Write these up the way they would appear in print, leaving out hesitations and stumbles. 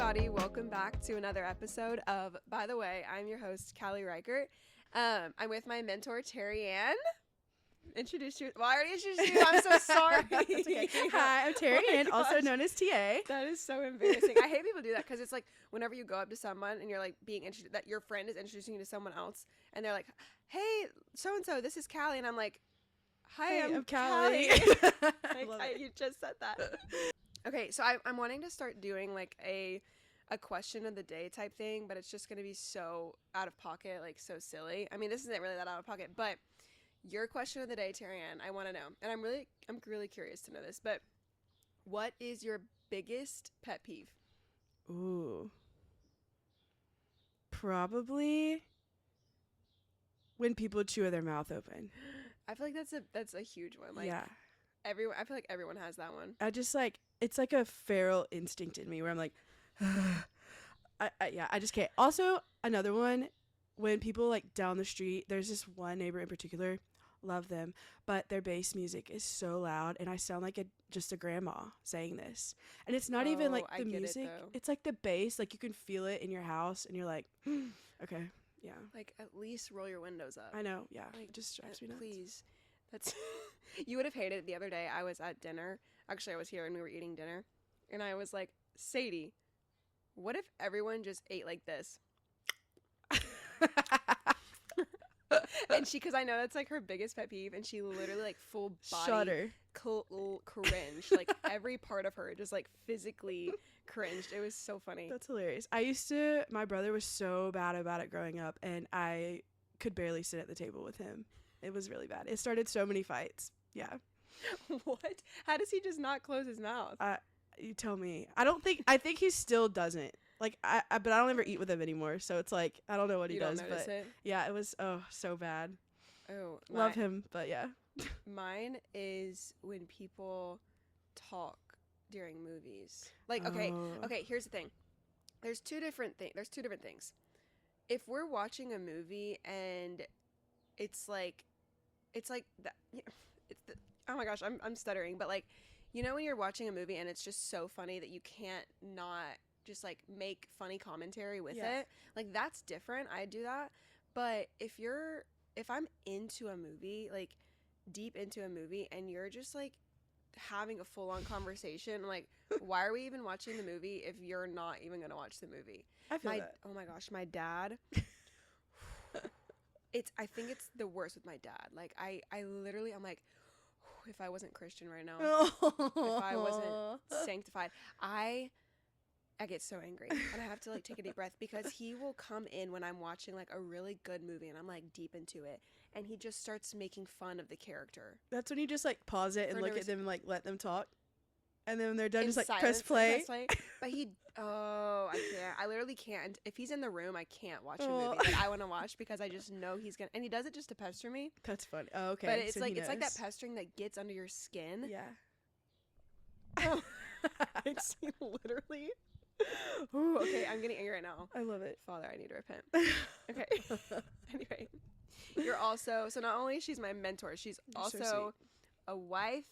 everybody. Welcome back to another episode of By the Way. I'm your host, Callie Reichert. I'm with my mentor, Terriann. Introduce you. Well, I already introduced you. I'm so sorry. Okay. Hi, I'm Terriann, also known as TA. That is so embarrassing. I hate people do that because it's like whenever you go up to someone and you're like being introduced, that your friend is introducing you to someone else, and they're like, "Hey, so and so, this is Callie," and I'm like, "Hi, Hey, I'm Callie." You just said that. Okay, so I'm wanting to start doing like a question of the day type thing, but it's just gonna be so out of pocket, like so silly. I mean, this isn't really that out of pocket, but your question of the day, Terriann, I want to know, and I'm really curious to know this. But what is your biggest pet peeve? Ooh, probably when people chew with their mouth open. I feel like that's a huge one. Like, yeah, I feel like everyone has that one. I just like, it's like a feral instinct in me where I'm like, I just can't. Also, another one, when people like down the street, there's this one neighbor in particular, love them, but their bass music is so loud and I sound like just a grandma saying this. And it's not even like the music, it's like the bass, like you can feel it in your house and you're like, okay, yeah. Like, at least roll your windows up. I know, yeah. Like, it just drives me nuts. Please. That's you would have hated it the other day. I was at dinner. Actually, I was here and we were eating dinner. And I was like, Sadie, what if everyone just ate like this? And because I know that's like her biggest pet peeve, and she literally like full body shudder, cringe, like every part of her just like physically cringed. It was so funny. That's hilarious. My brother was so bad about it growing up, and I could barely sit at the table with him. It was really bad. It started so many fights. Yeah. What? How does he just not close his mouth? You tell me. I think he still doesn't. Like, but I don't ever eat with him anymore, so it's like, I don't know what he does, but yeah, it was, so bad. Oh, love him, but yeah. Mine is when people talk during movies. Like, okay, here's the thing. There's two different things. If we're watching a movie and it's like that, oh my gosh, I'm stuttering, but like, you know when you're watching a movie and it's just so funny that you can't not just like make funny commentary with it, like that's different. I do that. But if I'm into a movie, like deep into a movie, and you're just like having a full-on conversation, like, why are we even watching the movie if you're not even gonna watch the movie? I feel that. Oh my gosh, my dad. I think it's the worst with my dad. Like I literally, I'm like, if I wasn't Christian right now, if I wasn't sanctified, I get so angry, and I have to like take a deep breath, because he will come in when I'm watching like a really good movie and I'm like deep into it, and he just starts making fun of the character. That's when you just like pause it and look at them and like let them talk, and then when they're done, just like press play. But I can't. I literally can't. If he's in the room, I can't watch a movie that I want to watch, because I just know he's gonna, and he does it just to pester me. That's funny. Oh, okay. But it's like that pestering that gets under your skin. Yeah. Oh. It's literally. Ooh, okay, I'm getting angry right now. I love it. Father, I need to repent. Okay. Anyway, you're also, so not only she's my mentor, she's also so a wife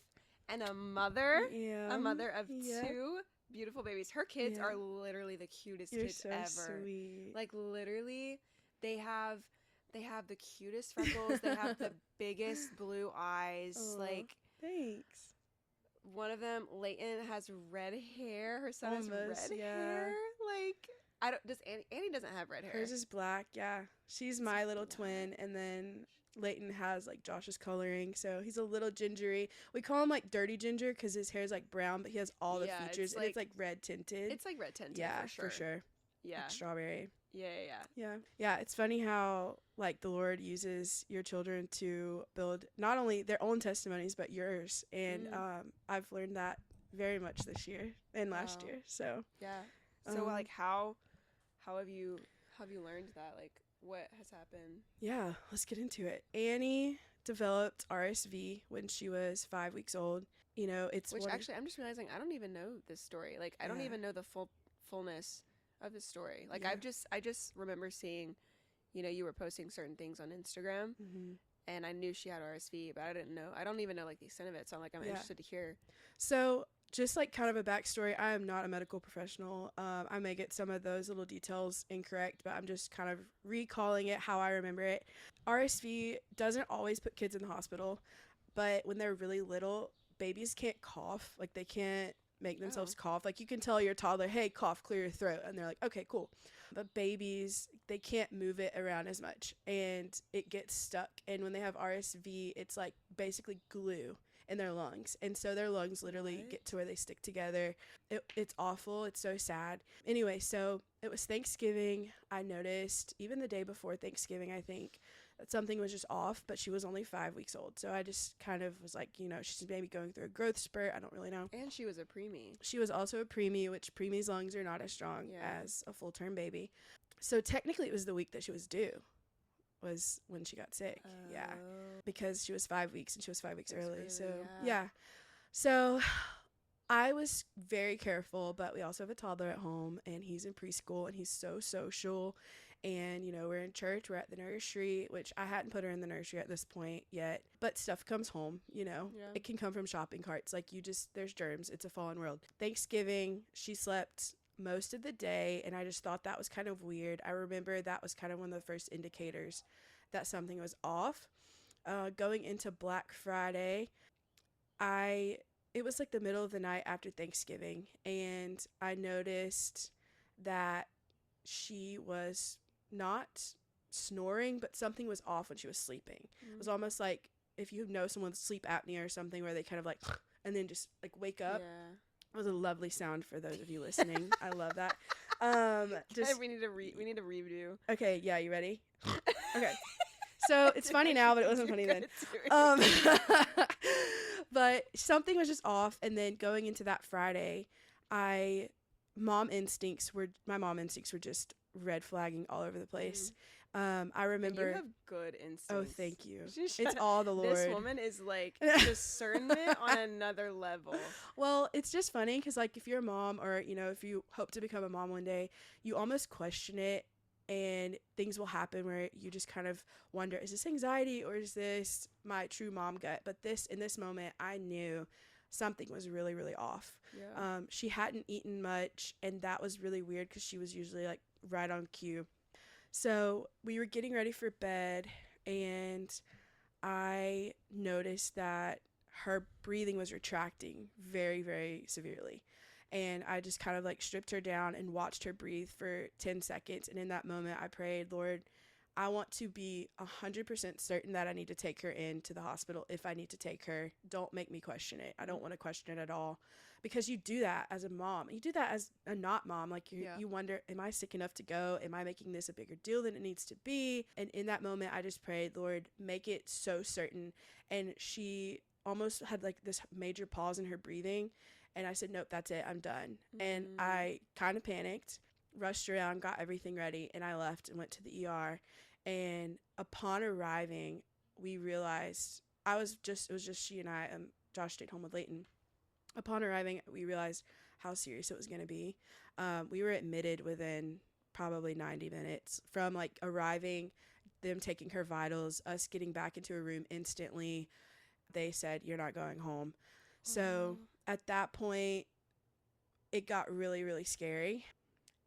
and a mother. Yeah. A mother of two beautiful babies. Her kids are literally the cutest kids so ever. Sweet. Like, literally, they have the cutest freckles. They have the biggest blue eyes. Like, thanks. One of them, Leighton, has red hair. Her son has red hair. Like, Annie doesn't have red hair. Hers is black, yeah. She's my little twin, and then Leighton has like Josh's coloring, so he's a little gingery. We call him like dirty ginger because his hair's like brown, but he has all the features, and it's like red tinted. It's like red tinted, yeah, for sure. Yeah. Like strawberry. Yeah. It's funny how like the Lord uses your children to build not only their own testimonies but yours, and I've learned that very much this year and last year. So so like how have you learned that? Like, what has happened? Yeah, let's get into it. Annie developed RSV when she was 5 weeks old. You know, actually, I'm just realizing I don't even know this story. Like, I don't even know the fullness of the story. Like, I just remember seeing, you know, you were posting certain things on Instagram, and I knew she had RSV, but I don't even know like the extent of it. So I'm like, I'm interested to hear. So just like kind of a backstory, I am not a medical professional. I may get some of those little details incorrect, but I'm just kind of recalling it how I remember it. RSV doesn't always put kids in the hospital, but when they're really little, babies can't cough. Like they can't make themselves cough. Like you can tell your toddler, hey, cough, clear your throat. And they're like, okay, cool. But babies, they can't move it around as much and it gets stuck. And when they have RSV, it's like basically glue in their lungs, and so their lungs literally get to where they stick together. It's awful. It's so sad. Anyway, so it was Thanksgiving. I noticed even the day before Thanksgiving, I think, that something was just off, but she was only 5 weeks old. So I just kind of was like, she's maybe going through a growth spurt. I don't really know. And she was a preemie. She was also a preemie, which preemie's lungs are not as strong as a full-term baby. So technically it was the week that she was due. Was when she got sick. Yeah. Because she was 5 weeks and she was 5 weeks early. So, yeah. So I was very careful, but we also have a toddler at home and he's in preschool and he's so social. And, we're in church, we're at the nursery, which I hadn't put her in the nursery at this point yet, but stuff comes home, It can come from shopping carts. Like there's germs. It's a fallen world. Thanksgiving, she slept most of the day, and I just thought that was kind of weird. I remember that was kind of one of the first indicators that something was off. Going into Black Friday, it was like the middle of the night after Thanksgiving, and I noticed that she was not snoring, but something was off when she was sleeping. It was almost like if you know someone's sleep apnea or something where they kind of like and then just like wake up. Yeah. It was a lovely sound for those of you listening. I love that. We need to review. Okay, yeah, you ready? Okay. So it's funny now, but it wasn't funny then. But something was just off, and then going into that Friday, my mom instincts were just red flagging all over the place. I remember. You have good instincts. Oh, thank you. It's all the Lord. This woman is like discernment on another level. Well, it's just funny because like if you're a mom or, if you hope to become a mom one day, you almost question it and things will happen where you just kind of wonder, is this anxiety or is this my true mom gut? But in this moment, I knew something was really, really off. Yeah. She hadn't eaten much, and that was really weird because she was usually like right on cue. So we were getting ready for bed, and I noticed that her breathing was retracting very, very severely. And I just kind of like stripped her down and watched her breathe for 10 seconds. And in that moment, I prayed, Lord, I want to be 100% certain that I need to take her into the hospital if I need to take her. Don't make me question it. I don't want to question it at all. Because you do that as a mom. You do that as a not mom. Like you wonder, am I sick enough to go? Am I making this a bigger deal than it needs to be? And in that moment, I just prayed, Lord, make it so certain. And she almost had like this major pause in her breathing. And I said, nope, that's it. I'm done. And I kind of panicked, rushed around, got everything ready, and I left and went to the ER. And upon arriving, we realized it was just she and I. Josh stayed home with Leighton. Upon arriving, we realized how serious it was going to be. We were admitted within probably 90 minutes from like arriving, them taking her vitals, us getting back into a room instantly. They said, you're not going home. So at that point, it got really, really scary.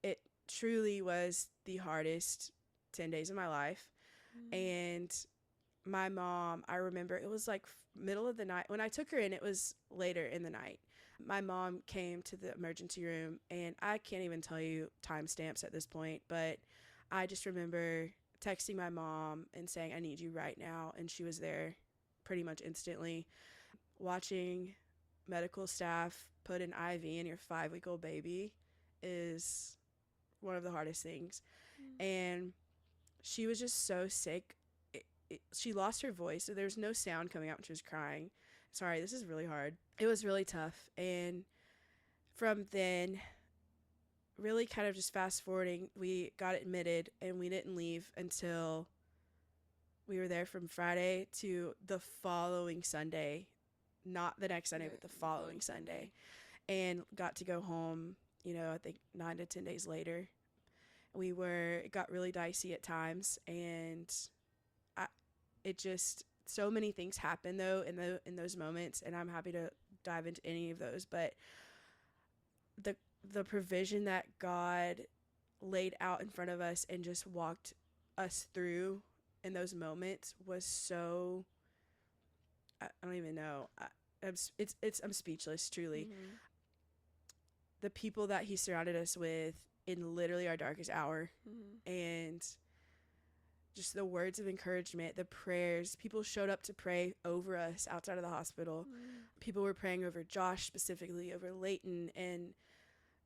It truly was the hardest 10 days of my life. And my mom, I remember it was like middle of the night. When I took her in, it was later in the night. My mom came to the emergency room, and I can't even tell you timestamps at this point, but I just remember texting my mom and saying, I need you right now. And she was there pretty much instantly. Watching medical staff put an IV in your 5-week-old baby is one of the hardest things. And she was just so sick. She lost her voice, so there was no sound coming out when she was crying. Sorry, this is really hard. It was really tough. And from then, really kind of just fast forwarding, we got admitted, and we didn't leave until we were there from Friday to the following Sunday. Not the next Sunday, but the following Sunday. And got to go home, I think 9 to 10 days later. It got really dicey at times, and so many things happen though in those moments, and I'm happy to dive into any of those, but the provision that God laid out in front of us and just walked us through in those moments was so, I don't even know. I'm speechless, truly. Mm-hmm. The people that he surrounded us with in literally our darkest hour, Mm-hmm. and just the words of encouragement, the prayers. People showed up to pray over us outside of the hospital. Mm-hmm. People were praying over Josh specifically, over Leighton, and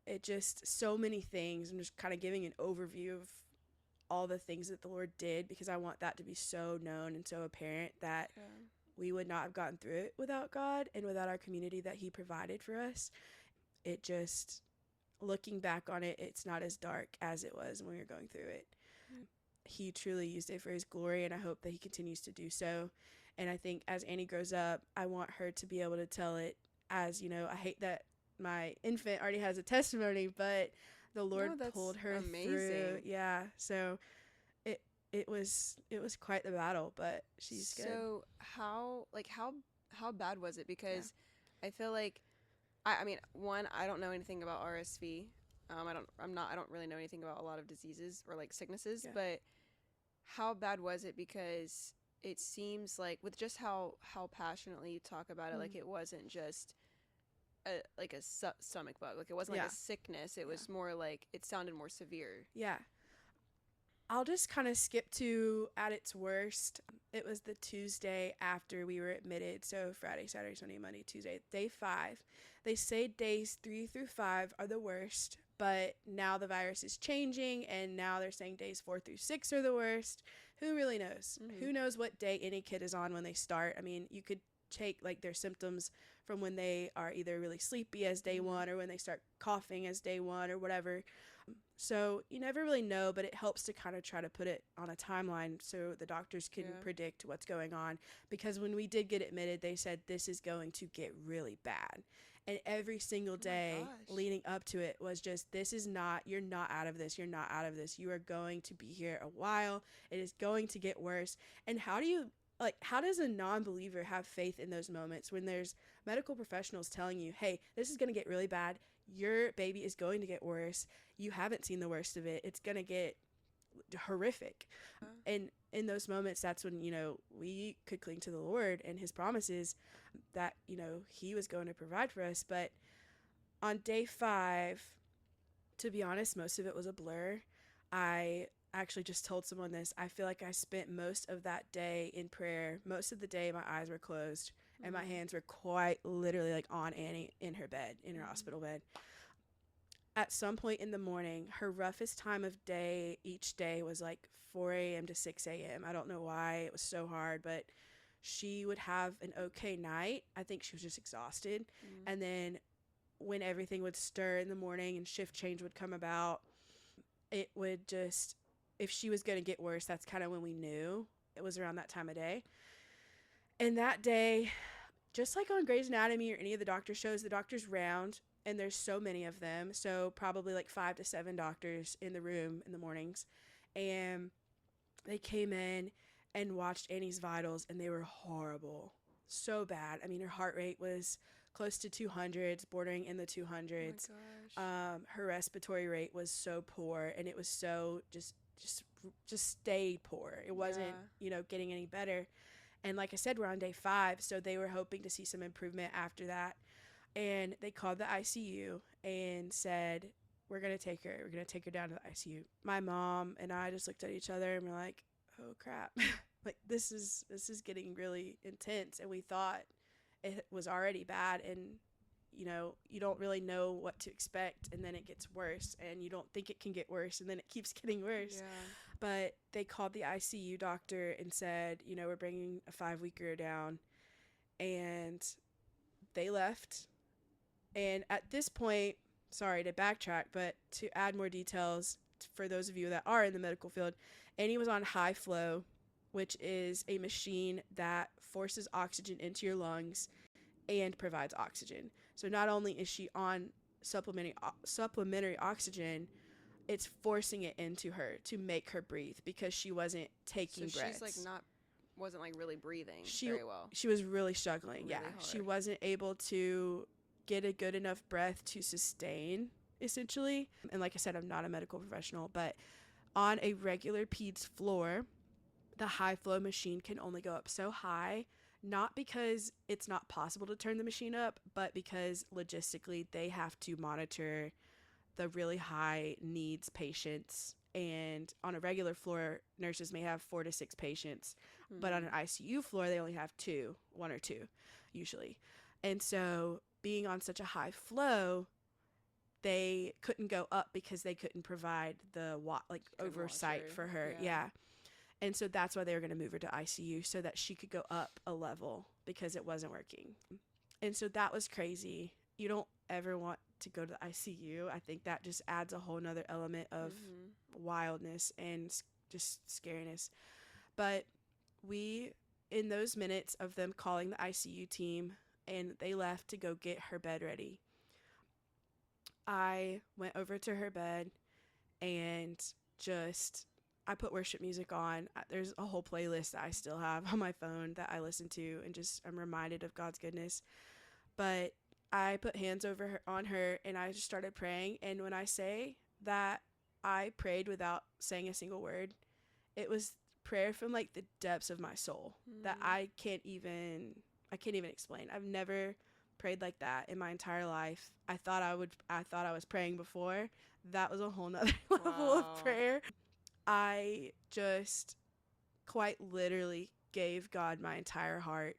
it just so many things. I'm just kind of giving an overview of all the things that the Lord did, because I want that to be so known and so apparent that we would not have gotten through it without God and without our community that he provided for us. It just, looking back on it, it's not as dark as it was when we were going through it. He truly used it for his glory, and I hope that he continues to do so. And I think as Annie grows up, I want her to be able to tell it as, I hate that my infant already has a testimony, but the Lord pulled her through. Yeah. So it was quite the battle, but she's good. So how bad was it? Because I feel like, I mean, one, I don't know anything about RSV. I don't really know anything about a lot of diseases or like sicknesses, but how bad was it? Because it seems like, with just how passionately you talk about it, like it wasn't just a stomach bug. Like it wasn't like a sickness. It was more like, it sounded more severe. Yeah. I'll just kind of skip to at its worst. It was the Tuesday after we were admitted. So Friday, Saturday, Sunday, Monday, Tuesday, day 5. They say days 3 through 5 are the worst, but now the virus is changing, and now they're saying days 4 through 6 are the worst. Who really knows? Mm-hmm. Who knows what day any kid is on when they start? I mean, you could take like their symptoms from when they are either really sleepy as day 1 or when they start coughing as day 1 or whatever. So you never really know, but it helps to kind of try to put it on a timeline so the doctors can predict what's going on. Because when we did get admitted, they said this is going to get really bad. And every single day leading up to it was just, you're not out of this. You're not out of this. You are going to be here a while. It is going to get worse. And how does a non-believer have faith in those moments when there's medical professionals telling you, hey, this is going to get really bad. Your baby is going to get worse. You haven't seen the worst of it. It's going to get horrific. And in those moments, that's when, we could cling to the Lord and his promises that, he was going to provide for us. But on day 5, to be honest, most of it was a blur. I actually just told someone this. I feel like I spent most of that day in prayer. Most of the day, my eyes were closed and my hands were quite literally like on Annie in her bed, in her hospital bed. At some point in the morning, her roughest time of day each day was like 4 a.m. to 6 a.m. I don't know why it was so hard, but she would have an okay night. I think she was just exhausted. And then when everything would stir in the morning and shift change would come about, it would just, if she was going to get worse, that's kind of when we knew. It was around that time of day. And that day, just like on Grey's Anatomy or any of the doctor shows, the doctors round, and there's so many of them. So probably like 5 to 7 doctors in the room in the mornings. And they came in and watched Annie's vitals, and they were horrible. So bad. I mean, her heart rate was close to 200s, bordering in the 200s. Oh my gosh. Her respiratory rate was so poor, and it was so just stayed poor. It wasn't, getting any better. And like I said, we're on day 5, so they were hoping to see some improvement after that. And they called the ICU and said, we're going to take her. We're going to take her down to the ICU. My mom and I just looked at each other and we're like, oh crap. Like this is getting really intense. And we thought it was already bad, and you don't really know what to expect, and then it gets worse, and you don't think it can get worse, and then it keeps getting worse. Yeah. But they called the ICU doctor and said, we're bringing a 5-weeker down, and they left. And at this point, sorry to backtrack, but to add more details for those of you that are in the medical field, Annie was on high flow, which is a machine that forces oxygen into your lungs and provides oxygen. So not only is she on supplementary oxygen, it's forcing it into her to make her breathe because she wasn't taking breaths. She's like not wasn't like really breathing She very well. She was really struggling. Really Yeah. hard. She wasn't able to get a good enough breath to sustain, essentially. And like I said, I'm not a medical professional, but on a regular peds floor, the high flow machine can only go up so high, not because it's not possible to turn the machine up, but because logistically they have to monitor the really high needs patients. And on a regular floor, nurses may have 4 to 6 patients, but on an ICU floor, they only have 1 or 2 usually. And so being on such a high flow, they couldn't go up because they couldn't provide the oversight for her. Yeah. And so that's why they were going to move her to ICU, so that she could go up a level, because it wasn't working. And so that was crazy. You don't ever want to go to the ICU. I think that just adds a whole nother element of wildness and just scariness. But we, in those minutes of them calling the ICU team and they left to go get her bed ready, I went over to her bed and I put worship music on. There's a whole playlist that I still have on my phone that I listen to, and just I'm reminded of God's goodness. But I put hands on her and I just started praying. And when I say that I prayed without saying a single word, it was prayer from like the depths of my soul that I can't even explain. I've never prayed like that in my entire life. I thought I was praying before. That was a whole nother level of prayer. I just quite literally gave God my entire heart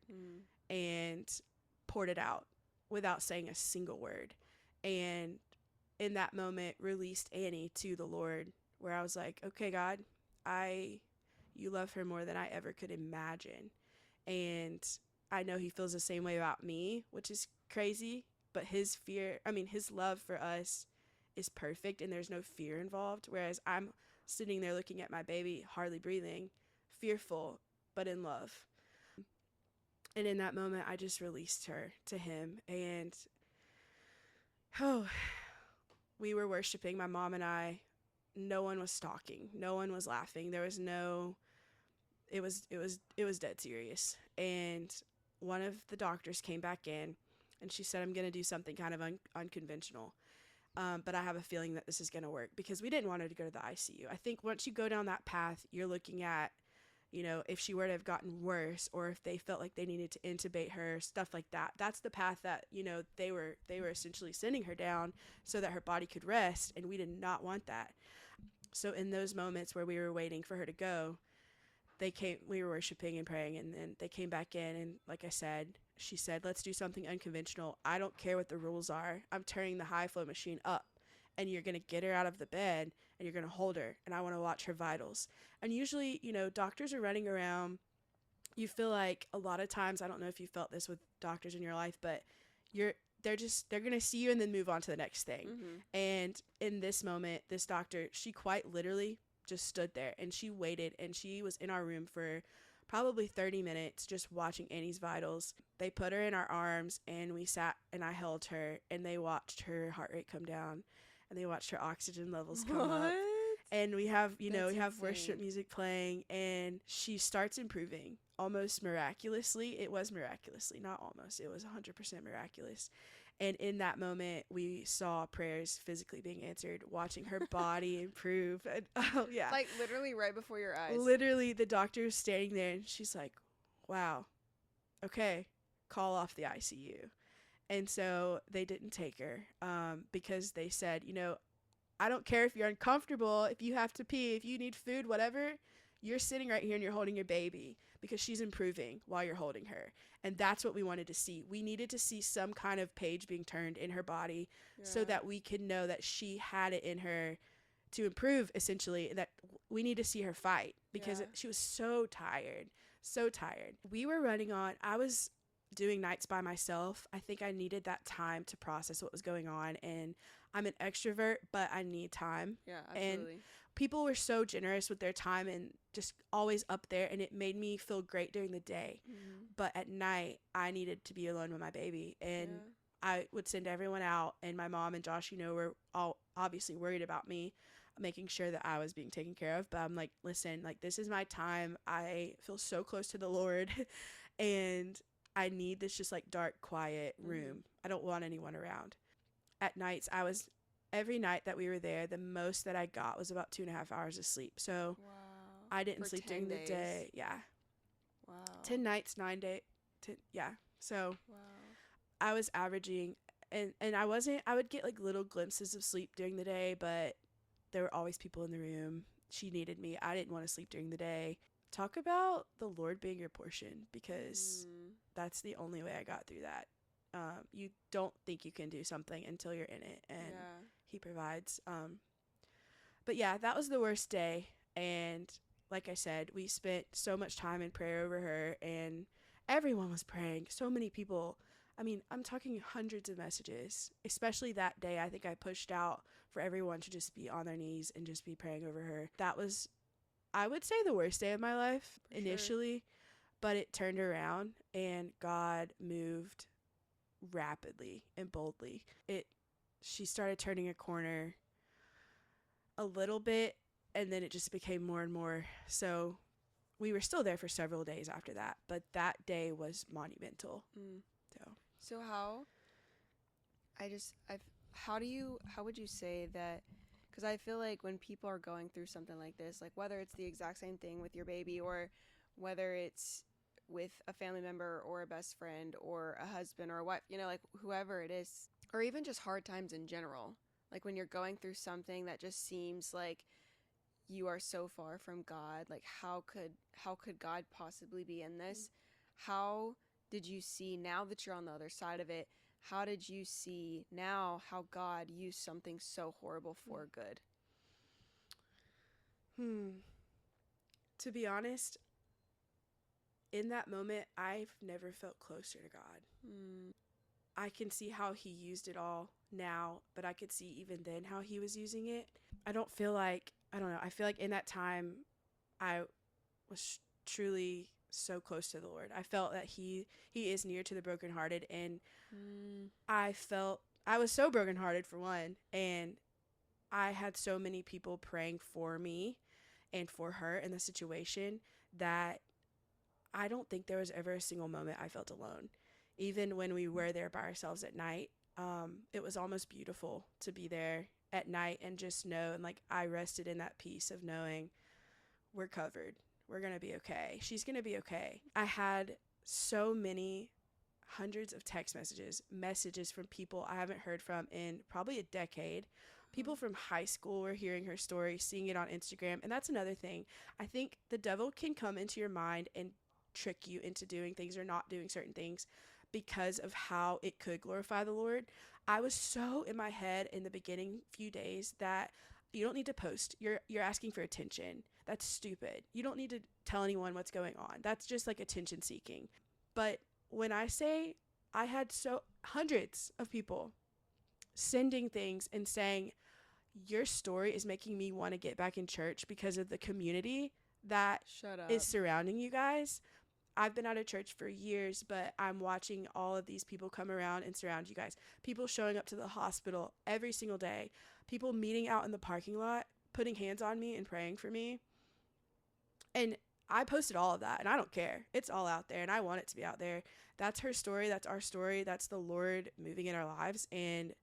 and poured it out without saying a single word. And in that moment, released Annie to the Lord, where I was like, okay, God, you love her more than I ever could imagine. And I know he feels the same way about me, which is crazy, but his love for us is perfect and there's no fear involved. Whereas I'm sitting there looking at my baby, hardly breathing, fearful, but in love. And in that moment, I just released her to him. And we were worshiping, my mom and I. No one was talking. No one was laughing. There was it was dead serious. And one of the doctors came back in and she said, I'm going to do something kind of unconventional. But I have a feeling that this is going to work, because we didn't want her to go to the ICU. I think once you go down that path, you're looking at, if she were to have gotten worse, or if they felt like they needed to intubate her, stuff like that. That's the path that, they were essentially sending her down so that her body could rest. And we did not want that. So in those moments where we were waiting for her to go, we were worshiping and praying, and then they came back in. And like I said, she said, let's do something unconventional. I don't care what the rules are. I'm turning the high flow machine up, and you're going to get her out of the bed and you're going to hold her, and I want to watch her vitals. And usually, doctors are running around. You feel like a lot of times, I don't know if you felt this with doctors in your life, but they're going to see you and then move on to the next thing. And in this moment, this doctor, she quite literally just stood there and she waited, and she was in our room for probably 30 minutes just watching Annie's vitals. They put her in our arms and we sat and I held her, and they watched her heart rate come down and they watched her oxygen levels come up. And we have, we have worship music playing, and she starts improving almost miraculously. It was miraculously, not almost. It was 100% miraculous. And in that moment, we saw prayers physically being answered, watching her body improve. And, like literally right before your eyes. Literally, the doctor's standing there, and she's like, wow, okay, call off the ICU. And so they didn't take her because they said, I don't care if you're uncomfortable, if you have to pee, if you need food, whatever, you're sitting right here and you're holding your baby, because she's improving while you're holding her. And that's what we wanted to see. We needed to see some kind of page being turned in her body so that we could know that she had it in her to improve, essentially, that we need to see her fight, because she was so tired. We were running on. I was doing nights by myself. I think I needed that time to process what was going on. And I'm an extrovert, but I need time. Yeah, absolutely. And people were so generous with their time and just always up there, and it made me feel great during the day. But at night, I needed to be alone with my baby, and I would send everyone out, and my mom and Josh, were all obviously worried about me. making sure that I was being taken care of. But I'm like, listen, like, this is my time. I feel so close to the Lord and I need this just like dark, quiet room. I don't want anyone around. At nights, every night that we were there, the most that I got was about 2.5 hours of sleep. So I didn't sleep during the day. Yeah. Wow. 10 nights, 9 days. Yeah. So I was averaging, and I would get like little glimpses of sleep during the day, but there were always people in the room. She needed me. I didn't want to sleep during the day. Talk about the Lord being your portion, because that's the only way I got through that. You don't think you can do something until you're in it, and he provides. But yeah, that was the worst day. And like I said, we spent so much time in prayer over her, and everyone was praying. So many people. I mean, I'm talking hundreds of messages, especially that day. I think I pushed out for everyone to just be on their knees and just be praying over her. That was, I would say, the worst day of my life initially, but it turned around and God moved rapidly and boldly. She started turning a corner a little bit, and then it just became more and more. So we were still there for several days after that, but that day was monumental. So how would you say that, because I feel like when people are going through something like this, like whether it's the exact same thing with your baby, or whether it's with a family member or a best friend or a husband or a wife, like whoever it is, or even just hard times in general, like when you're going through something that just seems like you are so far from God, like how could God possibly be in this? How did you see, now that you're on the other side of it, how did you see now how God used something so horrible for good? To be honest, in that moment, I've never felt closer to God. I can see how he used it all now, but I could see even then how he was using it. I feel like in that time, I was truly so close to the Lord. I felt that he is near to the brokenhearted, and I was so brokenhearted, for one, and I had so many people praying for me and for her in the situation that I don't think there was ever a single moment I felt alone. Even when we were there by ourselves at night, it was almost beautiful to be there at night and just know, and like I rested in that peace of knowing we're covered. We're going to be okay. She's going to be okay. I had so many hundreds of text messages from people I haven't heard from in probably a decade. People from high school were hearing her story, seeing it on Instagram. And that's another thing. I think the devil can come into your mind and trick you into doing things or not doing certain things because of how it could glorify the Lord. I was so in my head in the beginning few days that you don't need to post. You're asking for attention. That's stupid. You don't need to tell anyone what's going on. That's just like attention seeking. But when I say, I had hundreds of people sending things and saying, your story is making me want to get back in church because of the community that is surrounding you guys. I've been out of church for years, but I'm watching all of these people come around and surround you guys. People showing up to the hospital every single day. People meeting out in the parking lot, putting hands on me and praying for me. And I posted all of that, and I don't care. It's all out there, and I want it to be out there. That's her story. That's our story. That's the Lord moving in our lives. And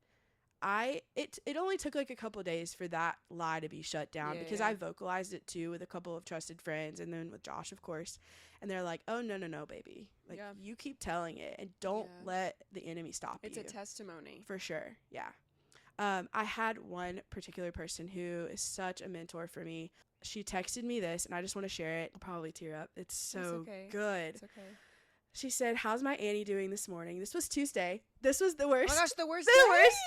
it only took like a couple of days for that lie to be shut down, because I vocalized it too with a couple of trusted friends, and then with Josh, of course. And they're like, oh, no, baby. Like, you keep telling it, and don't let the enemy stop you. It's a testimony. For sure, yeah. I had one particular person who is such a mentor for me. She texted me this, and I just want to share it. I'll probably tear up. It's so good. It's okay. She said, how's my Annie doing this morning? This was Tuesday. This was the worst. Oh my gosh, the worst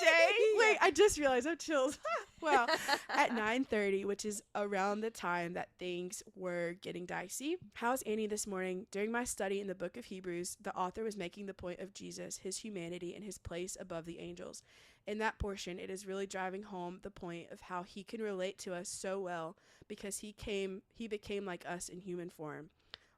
day. Wait, I just realized I'm chills. Wow. At 9:30, which is around the time that things were getting dicey. How's Annie this morning? During my study in the book of Hebrews, the author was making the point of Jesus, his humanity, and his place above the angels. In that portion, it is really driving home the point of how he can relate to us so well because he became like us in human form.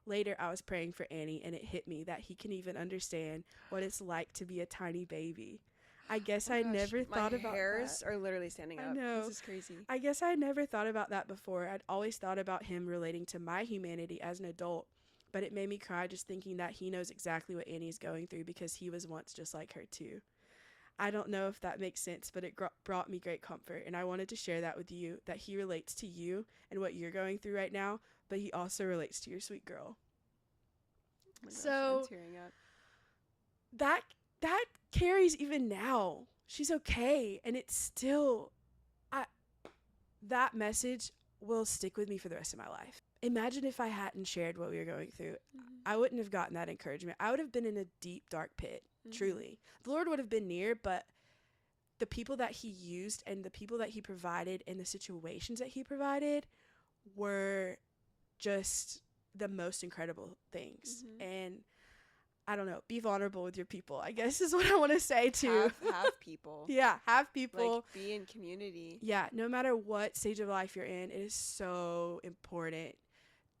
Later, I was praying for Annie, and it hit me that he can even understand what it's like to be a tiny baby. I guess Oh I my gosh, never thought about my hairs that. are literally standing I up. know. This is crazy. I guess I never thought about that before. I'd always thought about him relating to my humanity as an adult, but it made me cry just thinking that he knows exactly what Annie's going through because he was once just like her too. I don't know if that makes sense, but it brought me great comfort, and I wanted to share that with you, that he relates to you and what you're going through right now, but he also relates to your sweet girl. Oh my gosh, So I'm tearing up. that carries even now. She's okay, and it's still that message will stick with me for the rest of my life. Imagine if I hadn't shared what we were going through. I wouldn't have gotten that encouragement. I would have been in a deep, dark pit, truly. The Lord would have been near, but the people that he used and the people that he provided and the situations that he provided were just the most incredible things. And I don't know, be vulnerable with your people, I guess is what I want to say too. Have people. Yeah, have people. Like, be in community. Yeah, no matter what stage of life you're in, it is so important.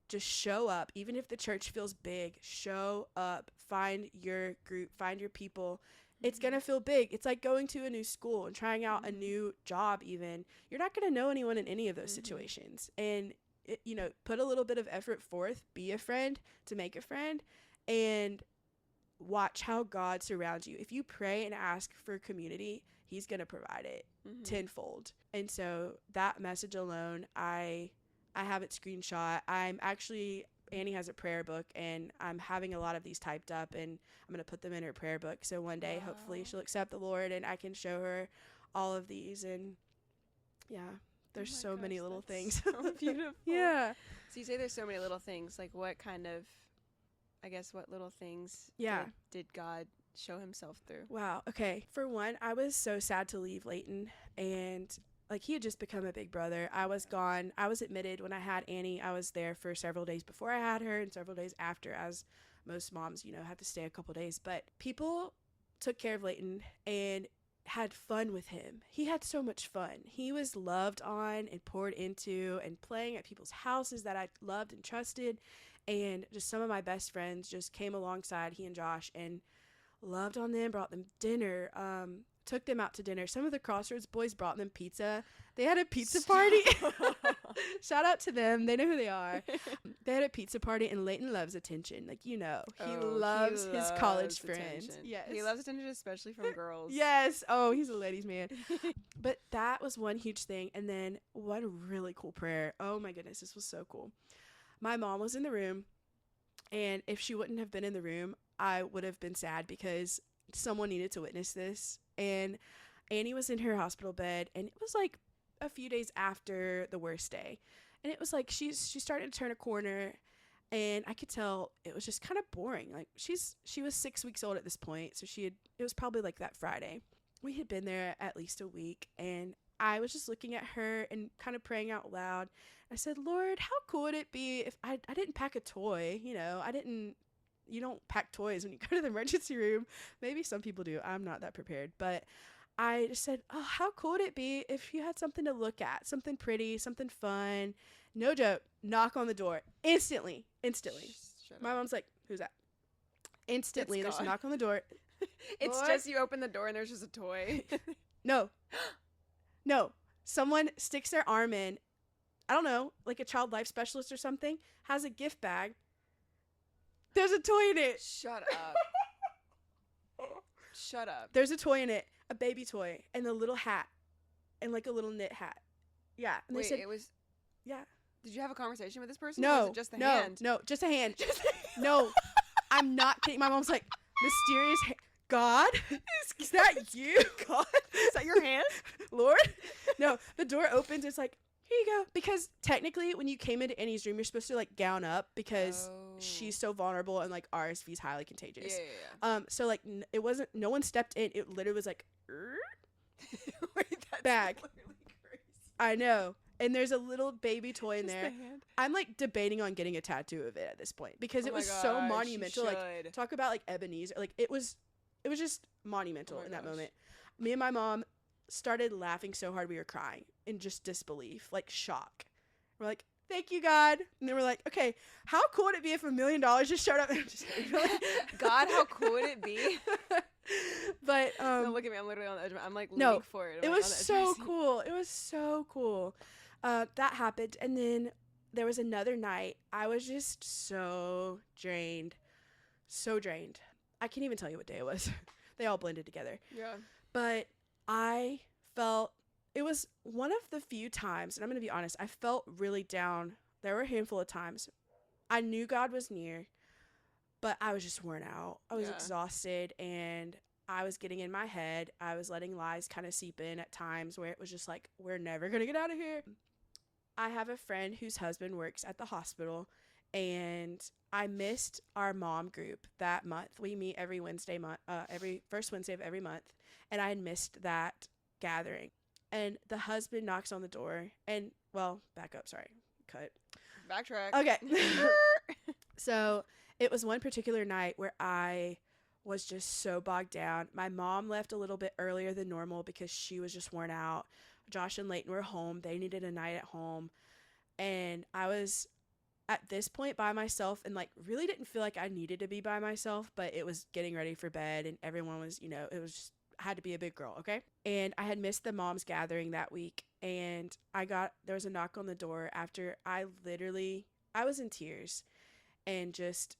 Just show up. Even if the church feels big, show up. Find your group, find your people. It's going to feel big. It's like going to a new school and trying out a new job even. You're not going to know anyone in any of those situations. And, put a little bit of effort forth. Be a friend to make a friend. And watch how God surrounds you. If you pray and ask for community, he's going to provide it tenfold. And so that message alone, I have it screenshot. Annie has a prayer book, and I'm having a lot of these typed up, and I'm going to put them in her prayer book. So one day, hopefully she'll accept the Lord and I can show her all of these. And yeah, there's so many little things. So beautiful. Yeah. So you say there's so many little things. Like what little things did God show himself through? Wow. Okay. For one, I was so sad to leave Layton, and like he had just become a big brother. I was gone. I was admitted when I had Annie. I was there for several days before I had her and several days after, as most moms, have to stay a couple days. But people took care of Layton and had fun with him. He had so much fun. He was loved on and poured into and playing at people's houses that I loved and trusted. And just some of my best friends just came alongside he and Josh and loved on them, brought them dinner, took them out to dinner. Some of the Crossroads boys brought them pizza. They had a pizza party. Shout out to them. They know who they are. They had a pizza party, and Layton loves attention. Like, he loves his college friends. Yes. He loves attention, especially from girls. Yes. Oh, he's a ladies' man. But that was one huge thing. And then one really cool prayer. Oh, my goodness. This was so cool. My mom was in the room, and if she wouldn't have been in the room, I would have been sad because someone needed to witness this. And Annie was in her hospital bed, and it was like a few days after the worst day. And it was like she started to turn a corner, and I could tell it was just kind of boring. Like she was 6 weeks old at this point, so it was probably like that Friday. We had been there at least a week, and I was just looking at her and kind of praying out loud. I said, Lord, how cool would it be if I didn't pack a toy? You don't pack toys when you go to the emergency room. Maybe some people do. I'm not that prepared. But I just said, oh, how cool would it be if you had something to look at, something pretty, something fun. No joke. Knock on the door. Instantly. My mom's like, who's that? Instantly. There's a knock on the door. It's Lord. Just you open the door and there's just a toy. No. Someone sticks their arm in. I don't know, like a child life specialist or something, has a gift bag. There's a toy in it. Shut up. There's a toy in it, a baby toy, and a little hat, and like a little knit hat. Yeah. And wait, they said, it was. Yeah. Did you have a conversation with this person? No. Or was it just the hand? No, just a hand. No, I'm not kidding. My mom's like, mysterious God? Is that you? God? Is that your hand? Lord? No, the door opens. It's like, here you go. Because technically, when you came into Annie's room, you're supposed to like gown up because she's so vulnerable and like RSV is highly contagious. Yeah. So like it wasn't. No one stepped in. It literally was like, wait, that's bag. Literally crazy. I know. And there's a little baby toy in Just there. the hand. I'm like debating on getting a tattoo of it at this point because it was so monumental. Like talk about like Ebenezer. Like it was just monumental in that moment. Me and my mom started laughing so hard we were crying in just disbelief, like shock. We're like, thank you, God. And then we're like, okay, how cool would it be if $1 million just showed up? God, how cool would it be? But no, look at me. I'm literally on the edge. I'm like no, leaning forward. I'm it like, was on the edge of so my seat. cool. It was so cool. That happened, and then there was another night. I was just so drained, so drained. I can't even tell you what day it was. They all blended together. Yeah. But I felt it was one of the few times, and I'm going to be honest, I felt really down. There were a handful of times. I knew God was near, but I was just worn out. I was exhausted, and I was getting in my head. I was letting lies kind of seep in at times where it was just like, we're never going to get out of here. I have a friend whose husband works at the hospital, and I missed our mom group that month. We meet every every first Wednesday of every month, and I had missed that gathering. And the husband knocks on the door, and well, back up, sorry, cut. Backtrack. Okay. So it was one particular night where I was just so bogged down. My mom left a little bit earlier than normal because she was just worn out. Josh and Leighton were home. They needed a night at home. And I was at this point by myself and like really didn't feel like I needed to be by myself, but it was getting ready for bed and everyone was, it was just, I had to be a big girl, okay? And I had missed the mom's gathering that week, and there was a knock on the door after I was in tears and just,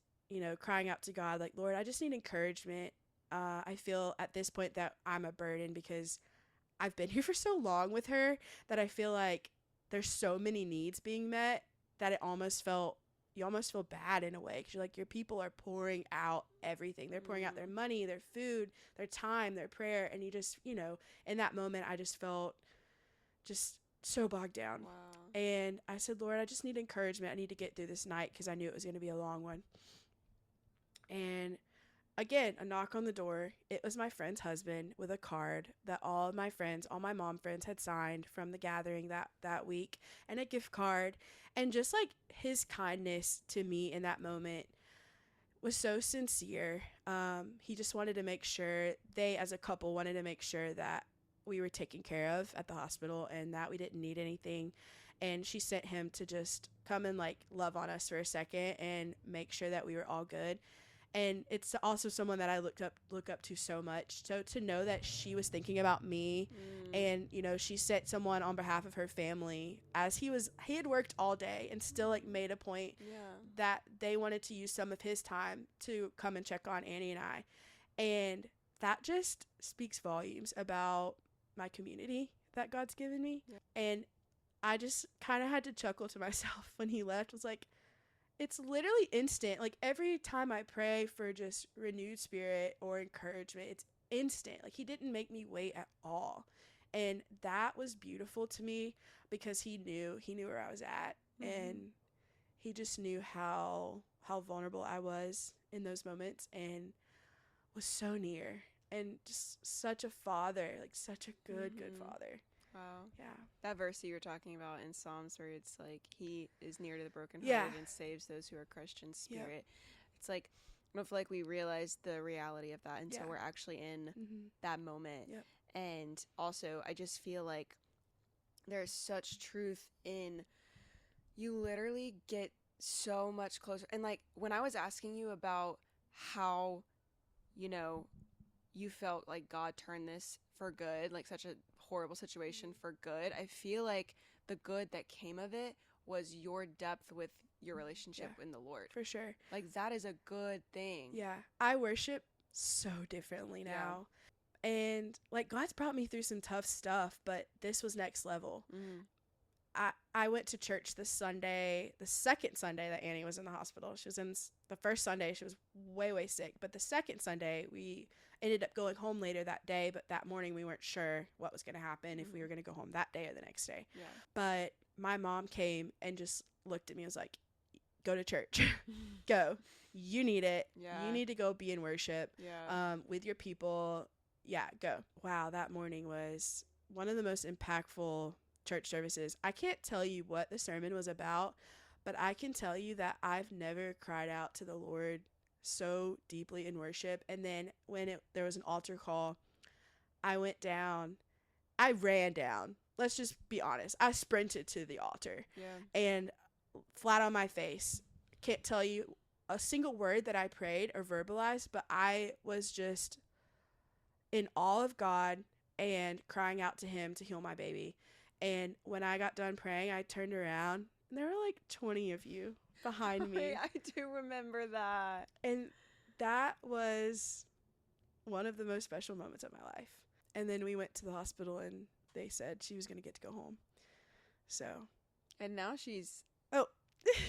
crying out to God, like, Lord, I just need encouragement. I feel at this point that I'm a burden because I've been here for so long with her that I feel like there's so many needs being met that you almost feel bad in a way because you're like, your people are pouring out everything. They're pouring out their money, their food, their time, their prayer. And you just, in that moment, I just felt just so bogged down. Wow. And I said, Lord, I just need encouragement. I need to get through this night because I knew it was going to be a long one. And again, a knock on the door. It was my friend's husband with a card that all my mom friends had signed from the gathering that week, and a gift card. And just like his kindness to me in that moment was so sincere. He just wanted to make sure, they as a couple wanted to make sure that we were taken care of at the hospital and that we didn't need anything. And she sent him to just come and like love on us for a second and make sure that we were all good. And it's also someone that I look up to so much. So to know that she was thinking about me and, she sent someone on behalf of her family as he had worked all day and still like made a point that they wanted to use some of his time to come and check on Annie and I. And that just speaks volumes about my community that God's given me. Yeah. And I just kind of had to chuckle to myself when he left. I was like, it's literally instant. Like every time I pray for just renewed spirit or encouragement, it's instant. Like he didn't make me wait at all. And that was beautiful to me because he knew where I was at. And he just knew how vulnerable I was in those moments and was so near and just such a father, like such a good father. Wow. Yeah. That verse that you were talking about in Psalms where it's like, he is near to the brokenhearted and saves those who are crushed in spirit. Yep. It's like, I don't feel like we realize the reality of that until we're actually in that moment. Yep. And also, I just feel like there's such truth in, you literally get so much closer. And like, when I was asking you about how, you felt like God turned this for good, like such a horrible situation for good, I feel like the good that came of it was your depth with your relationship in the Lord. For sure. Like that is a good thing. Yeah. I worship so differently now. Yeah. And like God's brought me through some tough stuff, but this was next level. I went to church the second Sunday that Annie was in the hospital. She was in the first Sunday, she was way sick. But the second Sunday, we ended up going home later that day. But that morning, we weren't sure what was going to happen, if we were going to go home that day or the next day. Yeah. But my mom came and just looked at me and was like, go to church. Go. You need it. Yeah. You need to go be in worship with your people. Yeah, go. Wow, that morning was one of the most impactful church services. I can't tell you what the sermon was about, but I can tell you that I've never cried out to the Lord so deeply in worship. And then when there was an altar call, I ran down. Let's just be honest. I sprinted to the altar and flat on my face. Can't tell you a single word that I prayed or verbalized, but I was just in awe of God and crying out to him to heal my baby. And when I got done praying, I turned around and there were like 20 of you behind me. I do remember that. And that was one of the most special moments of my life. And then we went to the hospital and they said she was going to get to go home. So. And now she's. Oh.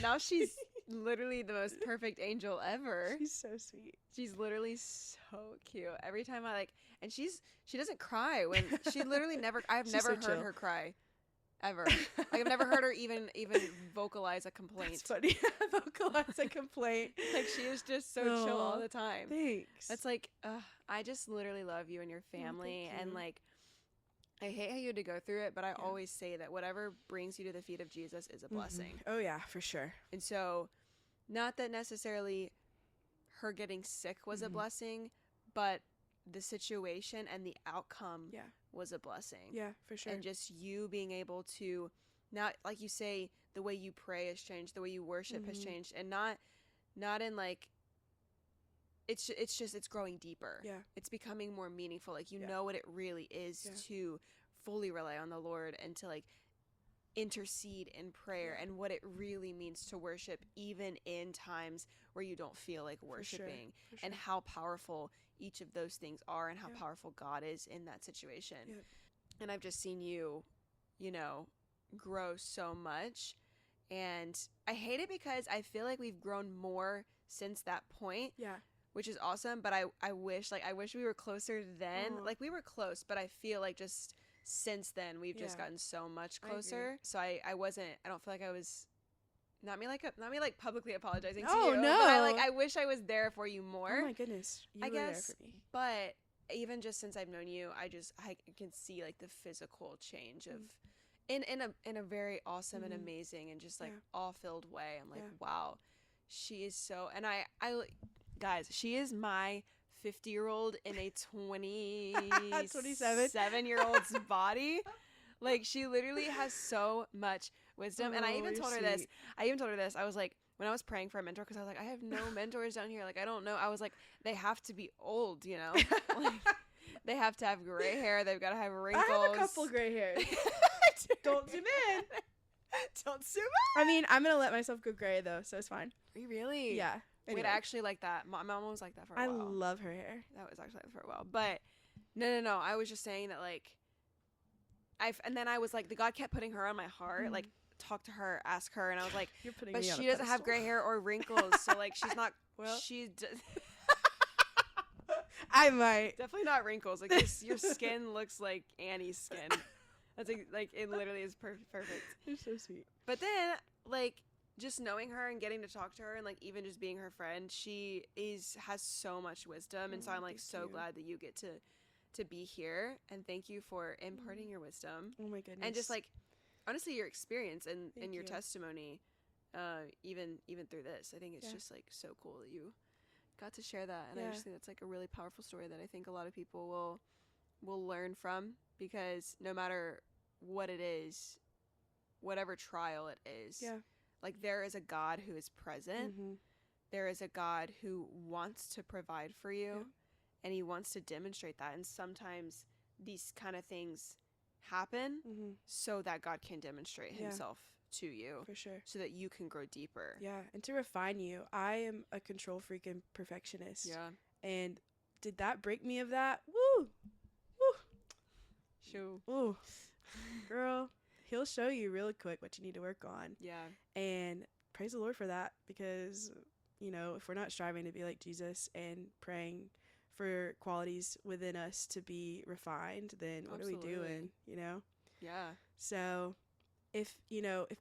Now she's literally the most perfect angel ever. She's so sweet. She's literally so cute. Every time and she doesn't cry when she literally never. I've never heard her cry, ever. Like I've never heard her even vocalize a complaint. That's funny. Vocalize a complaint. Like she is just so chill all the time. Thanks. That's like, I just literally love you and your family, and like, I hate how you had to go through it, but I always say that whatever brings you to the feet of Jesus is a blessing. Oh yeah, for sure. And so, not that necessarily her getting sick was a blessing, but the situation and the outcome was a blessing. Yeah, for sure. And just you being able to, not like you say, the way you pray has changed, the way you worship has changed, and not in like, it's growing deeper. Yeah. It's becoming more meaningful. Like, you know what it really is to fully rely on the Lord and to like intercede in prayer and what it really means to worship even in times where you don't feel like worshiping, For sure. and how powerful each of those things are and how powerful God is in that situation. Yeah. And I've just seen you know, grow so much, and I hate it because I feel like we've grown more since that point. Yeah. Which is awesome, but I wish we were closer then. Like we were close, but I feel like just since then we've just gotten so much closer. So I don't feel like I was not me like publicly apologizing to you. No. But I wish I was there for you more. Oh my goodness. You were there for me. But even just since I've known you, I can see like the physical change of in a very awesome and amazing and just like all filled way. I'm like, wow, she is so, and I guys, she is my 50-year-old in a 27-year-old's body. Like, she literally has so much wisdom. And I even told her this. I was like, when I was praying for a mentor, because I was like, I have no mentors down here. Like, I don't know. I was like, they have to be old, you know? Like, they have to have gray hair. They've got to have wrinkles. I have a couple gray hairs. Don't zoom in. Don't zoom in. I mean, I'm going to let myself go gray, though, so it's fine. Are you really? Yeah. Anyway. Wait, I actually like that. My mom was like that for a while. I love her hair. That was actually like that for a while. But no. I was just saying that, like, and then I was like, the God kept putting her on my heart, like, talk to her, ask her, and I was like, You're putting but me on she a doesn't have gray hair or wrinkles, so like, she's not. Well, I might. Definitely not wrinkles. Like, your skin looks like Annie's skin. That's like it literally is perfect. You're so sweet. But then, like, just knowing her and getting to talk to her and like even just being her friend, she has so much wisdom, and so I'm like so glad that you get to be here, and thank you for imparting your wisdom. Oh my goodness. And just like honestly your experience and your you. testimony, even through this, I think it's just like so cool that you got to share that, and I just think that's like a really powerful story that I think a lot of people will learn from, because no matter what it is, whatever trial it is, like, there is a God who is present. There is a God who wants to provide for you, and he wants to demonstrate that. And sometimes these kind of things happen so that God can demonstrate himself to you. For sure. So that you can grow deeper. Yeah, and to refine you. I am a control freak and perfectionist. Yeah. And did that break me of that? Woo! Woo! Shoo. Ooh. Girl. He'll show you really quick what you need to work on. Yeah. And praise the Lord for that, because, you know, if we're not striving to be like Jesus and praying for qualities within us to be refined, then what are we doing, you know? Yeah. So if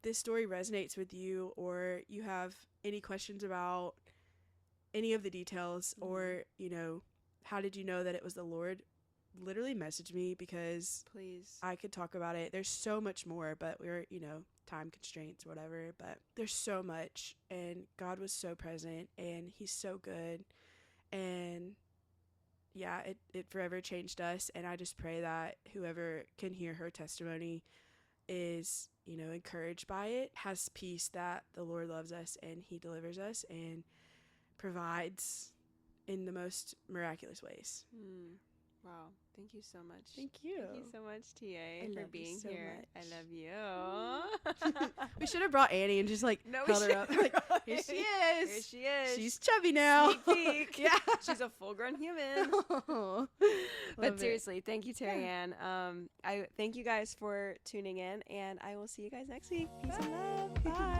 this story resonates with you, or you have any questions about any of the details, or, you know, how did you know that it was the Lord? Literally message me, because please, I could talk about it. There's so much more, but we're, you know, time constraints or whatever, but there's so much, and God was so present, and he's so good, and yeah, it forever changed us. And I just pray that whoever can hear her testimony is, you know, encouraged by it, has peace that the Lord loves us and he delivers us and provides in the most miraculous ways. Wow. Thank you so much. Thank you. Thank you so much, TA, for being so here. much. I love you. We should have brought Annie and just like No, we held her up. Like, here she is. Here she is. She's chubby now. Sneak peek. Yeah. She's a full-grown human. Love But it. seriously, thank you, Terriann. I thank you guys for tuning in, and I will see you guys next week. Peace and love. Bye.